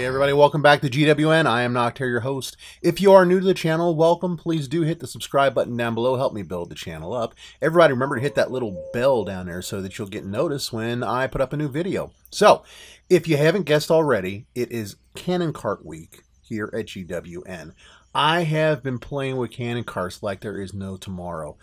Hey everybody, welcome back to GWN. I am Noctair, your host. If you are new to the channel, welcome. Please do hit the subscribe button down below. Help me build the channel up. Everybody remember to hit that little bell down there so that you'll get notice when I put up a new video. So, if you haven't guessed already, it is Cannon Cart Week here at GWN. I have been playing with Cannon Carts like there is no tomorrow.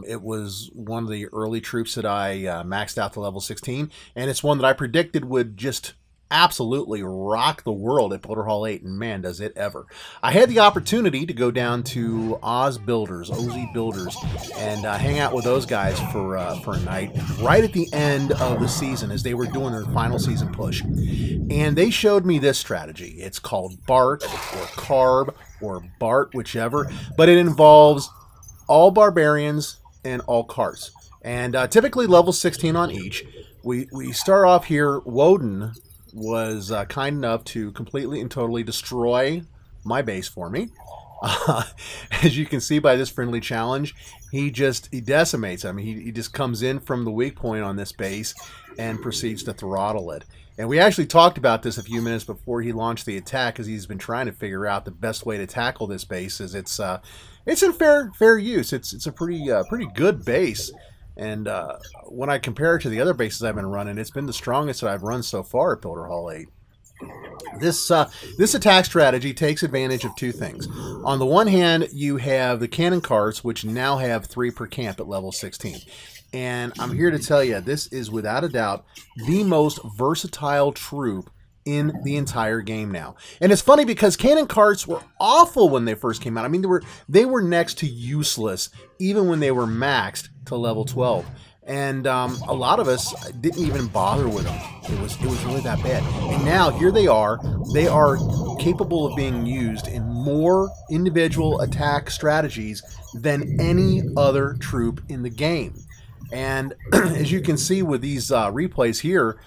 It was one of the early troops that I maxed out to level 16, and it's one that I predicted would just absolutely rock the world at Builder Hall 8, and man, does it ever. I had the opportunity to go down to OZ Builders, and hang out with those guys for a night right at the end of the season as they were doing their final season push. And they showed me this strategy. It's called BarC or Carb or Bart, whichever, but it involves all Barbarians and all Carts. And typically level 16 on each. We start off here. Woden was kind enough to completely and totally destroy my base for me. As you can see by this friendly challenge, he decimates. I mean, he just comes in from the weak point on this base and proceeds to throttle it. And we actually talked about this a few minutes before he launched the attack, because he's been trying to figure out the best way to tackle this base. Is it's in fair use. It's a pretty good base. And when I compare it to the other bases I've been running, it's been the strongest that I've run so far at Builder Hall 8. This attack strategy takes advantage of two things. On the one hand, you have the Cannon Carts, which now have 3 per camp at level 16. And I'm here to tell you, this is without a doubt the most versatile troop in the entire game now. And it's funny because Cannon Carts were awful when they first came out. I mean, they were next to useless even when they were maxed to level 12. And a lot of us didn't even bother with them. It was really that bad. And now here they are. They are capable of being used in more individual attack strategies than any other troop in the game. And as you can see with these replays here,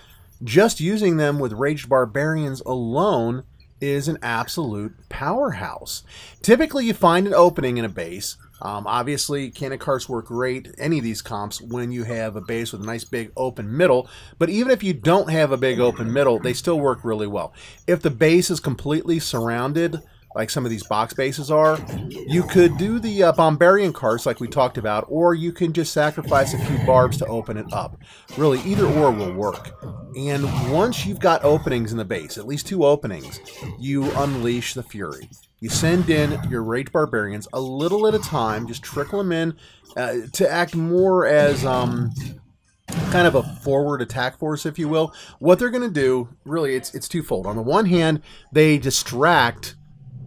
just using them with Raged Barbarians alone is an absolute powerhouse. Typically, you find an opening in a base. Obviously, Cannon Carts work great, any of these comps, when you have a base with a nice big open middle. But even if you don't have a big open middle, they still work really well. If the base is completely surrounded, like some of these box bases are, you could do the Barbarian carts like we talked about, or you can just sacrifice a few barbs to open it up. Really, either or will work. And once you've got openings in the base, at least 2 openings, you unleash the fury. You send in your Raged Barbarians a little at a time, just trickle them in to act more as kind of a forward attack force, if you will. What they're going to do, really, it's twofold. On the one hand, they distract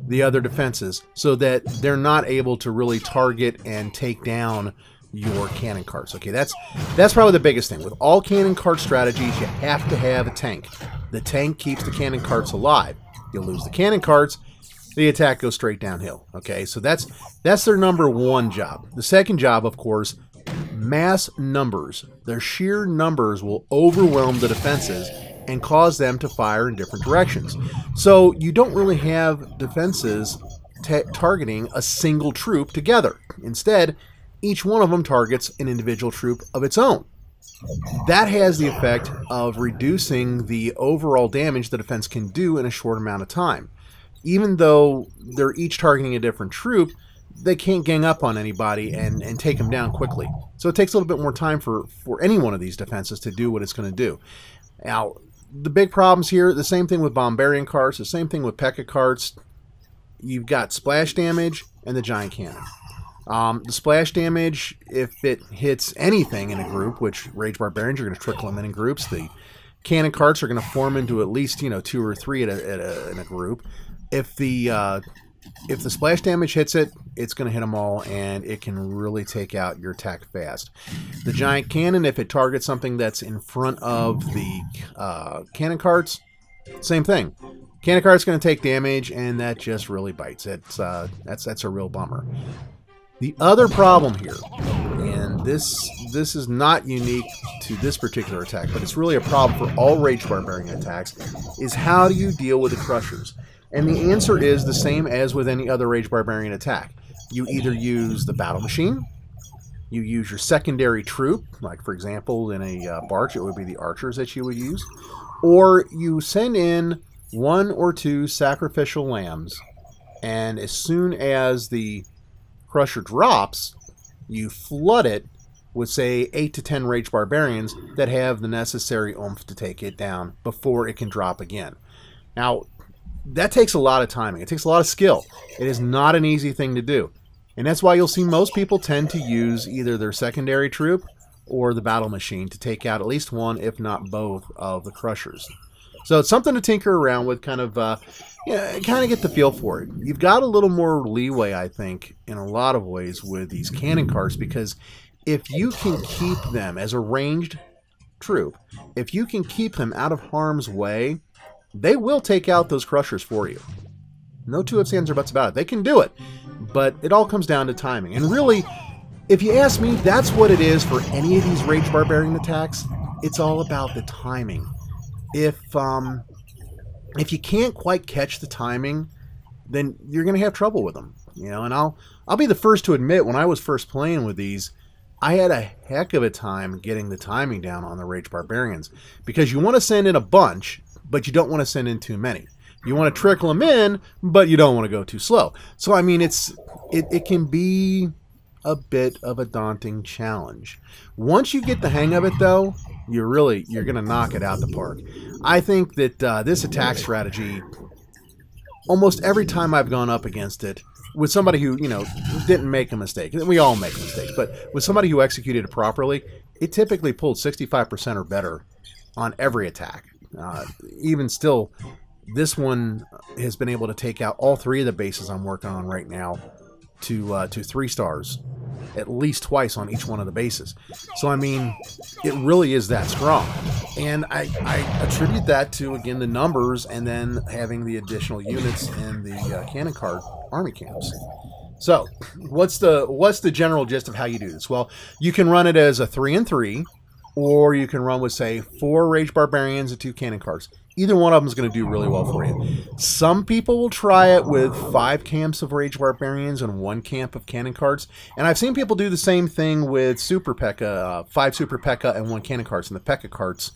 the other defenses so that they're not able to really target and take down your Cannon Carts. Okay, that's probably the biggest thing. With all Cannon Cart strategies, you have to have a tank. The tank keeps the Cannon Carts alive. You'll lose the Cannon Carts, the attack goes straight downhill. Okay, so that's their number one job. The second job, of course, mass numbers. Their sheer numbers will overwhelm the defenses and cause them to fire in different directions. So you don't really have defenses targeting a single troop together. Instead, each one of them targets an individual troop of its own. That has the effect of reducing the overall damage the defense can do in a short amount of time. Even though they're each targeting a different troop, they can't gang up on anybody and take them down quickly. So it takes a little bit more time for any one of these defenses to do what it's going to do. Now, the big problems here, the same thing with Barbarian Carts, the same thing with P.E.K.K.A. Carts. You've got splash damage and the giant cannon. The splash damage, if it hits anything in a group, which Raged Barbarians are going to trickle them in groups, the Cannon Carts are going to form into at least 2 or 3 in a group. If the splash damage hits it, it's going to hit them all, and it can really take out your attack fast. The giant cannon, if it targets something that's in front of the Cannon Carts, same thing. Cannon Cart's going to take damage, and that just really bites. That's a real bummer. The other problem here, and this is not unique to this particular attack, but it's really a problem for all Raged Barbarian attacks, is how do you deal with the Crushers? And the answer is the same as with any other Raged Barbarian attack. You either use the battle machine, you use your secondary troop, like for example in a BarC it would be the archers that you would use, or you send in 1 or 2 sacrificial lambs, and as soon as the crusher drops, you flood it with, say, 8 to 10 Raged Barbarians that have the necessary oomph to take it down before it can drop again. Now, that takes a lot of timing. It takes a lot of skill. It is not an easy thing to do. And that's why you'll see most people tend to use either their secondary troop or the battle machine to take out at least one, if not both, of the crushers. So it's something to tinker around with, kind of get the feel for it. You've got a little more leeway, I think, in a lot of ways with these cannon carts, because if you can keep them as a ranged troop, if you can keep them out of harm's way, they will take out those crushers for you. No two ifs, ands, or buts about it. They can do it, but it all comes down to timing. And really, if you ask me, that's what it is for any of these Raged Barbarian attacks. It's all about the timing. If you can't quite catch the timing, then you're going to have trouble with them. You know, and I'll be the first to admit, when I was first playing with these, I had a heck of a time getting the timing down on the Raged Barbarians, because you want to send in a bunch, but you don't want to send in too many. You want to trickle them in, but you don't want to go too slow. So, I mean, it can be a bit of a daunting challenge. Once you get the hang of it, though, you're going to knock it out the park. I think that this attack strategy, almost every time I've gone up against it, with somebody who, you know, didn't make a mistake, we all make mistakes, but with somebody who executed it properly, it typically pulled 65% or better on every attack. Even still, this one has been able to take out all 3 of the bases I'm working on right now to 3 stars, at least twice on each one of the bases. So, I mean, it really is that strong. And I attribute that to, again, the numbers, and then having the additional units in the cannon cart army camps. So, what's the general gist of how you do this? Well, you can run it as a 3 and 3, or you can run with, say, 4 Raged Barbarians and 2 cannon carts. Either one of them is going to do really well for you. Some people will try it with 5 camps of Raged Barbarians and 1 camp of cannon carts. And I've seen people do the same thing with Super P.E.K.K.A., 5 Super P.E.K.K.A. and 1 cannon carts, and the P.E.K.K.A. carts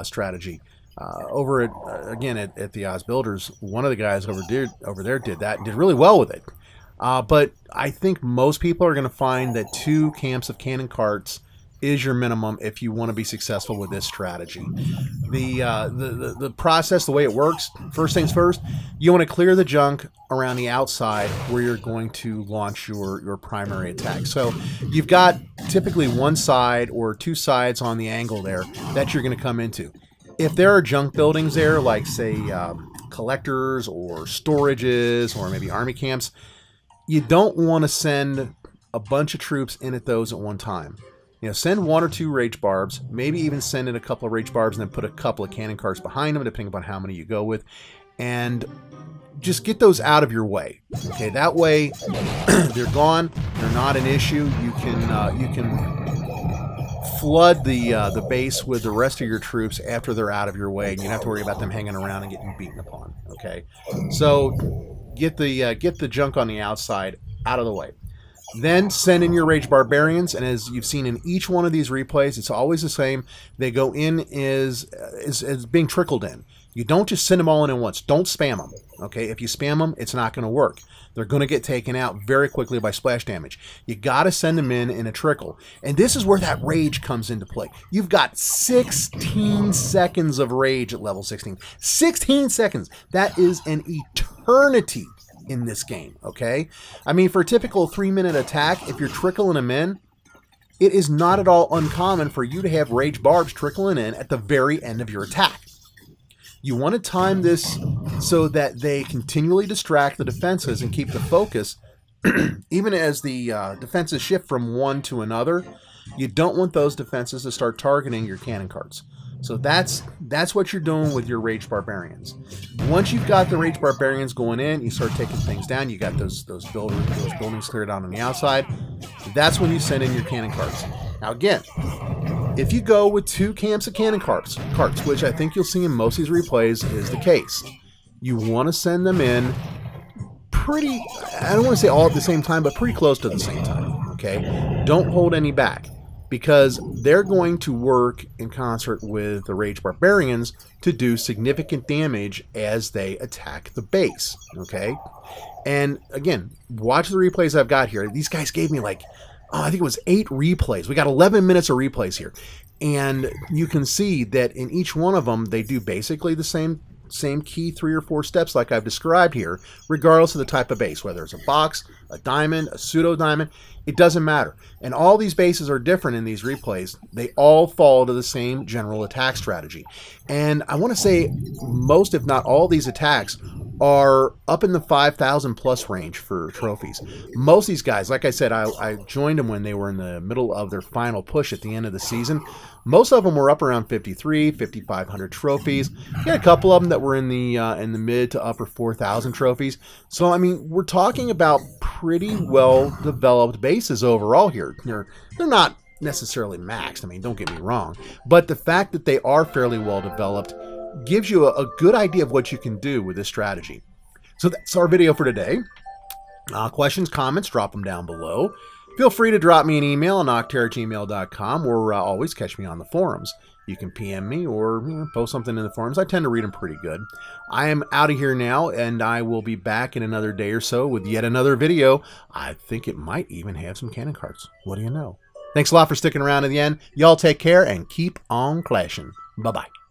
strategy. Over at the Oz Builders, one of the guys over there did that and did really well with it. But I think most people are going to find that 2 camps of cannon carts is your minimum if you want to be successful with this strategy. The process, the way it works, first things first, you want to clear the junk around the outside where you're going to launch your primary attack. So you've got typically 1 side or 2 sides on the angle there that you're going to come into. If there are junk buildings there, like, say, collectors or storages or maybe army camps, you don't want to send a bunch of troops in at those at one time. You know, send 1 or 2 Raged Barbs, maybe even send in a couple of Raged Barbs and then put a couple of cannon carts behind them, depending upon how many you go with, and just get those out of your way. Okay, that way they're gone, they're not an issue. You can flood the base with the rest of your troops after they're out of your way, and you don't have to worry about them hanging around and getting beaten upon. Okay, so get the junk on the outside out of the way. Then send in your Raged Barbarians, and as you've seen in each one of these replays, it's always the same. They go in as being trickled in. You don't just send them all in at once. Don't spam them, okay? If you spam them, it's not going to work. They're going to get taken out very quickly by splash damage. You got to send them in a trickle. And this is where that rage comes into play. You've got 16 seconds of rage at level 16. 16 seconds! That is an eternity in this game, okay? I mean, for a typical 3-minute attack, if you're trickling them in, it is not at all uncommon for you to have Raged Barbs trickling in at the very end of your attack. You want to time this so that they continually distract the defenses and keep the focus, even as the defenses shift from one to another. You don't want those defenses to start targeting your cannon carts. So that's what you're doing with your Raged Barbarians. Once you've got the Raged Barbarians going in, you start taking things down. You got those buildings cleared out on the outside. That's when you send in your cannon carts. Now again, if you go with 2 camps of cannon carts, which I think you'll see in most of these replays is the case, you want to send them in pretty, I don't want to say all at the same time, but pretty close to the same time. Okay, don't hold any back. because they're going to work in concert with the Raged Barbarians to do significant damage as they attack the base, okay? And again, watch the replays I've got here. These guys gave me like, I think it was 8 replays. We got 11 minutes of replays here. And you can see that in each one of them, they do basically the same key 3 or 4 steps like I've described here, regardless of the type of base, whether it's a box, a diamond, a pseudo diamond, it doesn't matter. And all these bases are different in these replays. They all fall to the same general attack strategy. And I want to say most, if not all, these attacks are up in the 5,000 plus range for trophies. Most of these guys, like I said, I joined them when they were in the middle of their final push at the end of the season. Most of them were up around 53, 5,500 trophies. We had a couple of them that were in the mid to upper 4,000 trophies. So I mean, we're talking about pretty well developed bases overall here. They're not necessarily maxed. I mean, don't get me wrong, but the fact that they are fairly well developed gives you a good idea of what you can do with this strategy. So that's our video for today. Questions, comments, drop them down below. Feel free to drop me an email on nocterra@gmail.com, or always catch me on the forums. You can PM me or post something in the forums. I tend to read them pretty good. I am out of here now, and I will be back in another day or so with yet another video. I think it might even have some cannon carts. What do you know? Thanks a lot for sticking around to the end. Y'all take care and keep on clashing. Bye-bye.